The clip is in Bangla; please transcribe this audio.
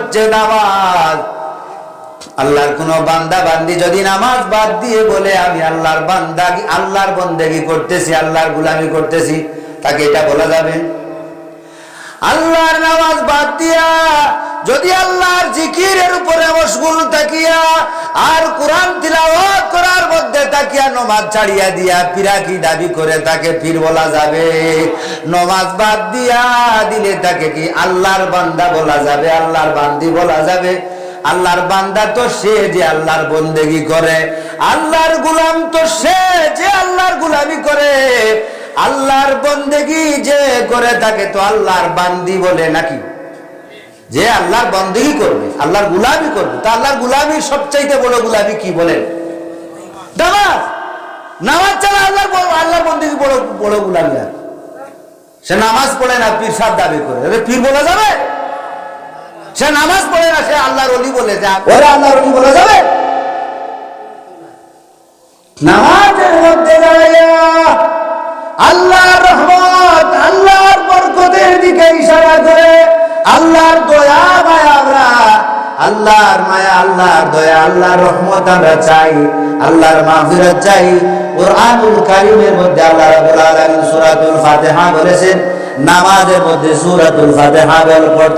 হচ্ছে নামাজ। আল্লাহর কোন বান্দা বান্দি যদি নামাজ বাদ দিয়ে বলে আমি আল্লাহর বান্দাগি আল্লাহর বন্দেগি করতেছি, আল্লাহর গোলামি করতেছি, তাকে এটা বলা যাবে? আল্লাহর নামাজ বাদ দিয়া যদি আল্লাহর জিকিরের উপরে মশগুল থাকিয়া আর কোরআন তিলাওয়াত করার মধ্যে তাকিয়া নামাজ ছাড়িয়া দিয়া পিরাকি দাবি করে তাকে পীর বলা যাবে? নামাজ বাদ দিয়া দিলে তাকে কি আল্লাহর বান্দা বলা যাবে, আল্লাহর বান্দি বলা যাবে? আল্লাহর বান্দা তো সে যে আল্লাহর বন্দেগি করে, আল্লাহর গোলাম তো সে যে আল্লাহর গোলামি করে। আল্লাহর বন্দেগি যে করে তাকে তো আল্লাহর বান্দি বলে নাকি? যে আল্লাহর বন্দেগি করবে, আল্লাহর গোলামি করবে, তা আল্লাহর গোলামির সবচাইতে বড় গোলামি কি বলেন? নামাজ। নামাজ ছাড়া আল্লাহর বন্দেগি বড় বড় গোলামি। আর সে নামাজ পড়ে না, পীর সাহেব দাবি করে, পীর বলা যাবে? সে নামাজ পড়ে না, সে আল্লাহর ওলি বলে যায়, ওরা আল্লাহর ওলি বলা যাবে? নামাজের মধ্যে দাঁড়াইয়া আল্লাহর রহমত, আল্লাহর বরকতের দিকে ইশারা করে আল্লাহর দয়া মায়া আমরা, আল্লাহর মায়া, আল্লাহর দয়া, আল্লাহর রহমত আমরা চাই, আল্লাহর মাগফিরাত চাই। কুরআনুল কারীমের মধ্যে আল্লাহ রাব্বুল আলামিন সূরাতুল ফাতিহা বলেছেন, নামাজের মধ্যে সূরাতুল ফাতিহা পড়তে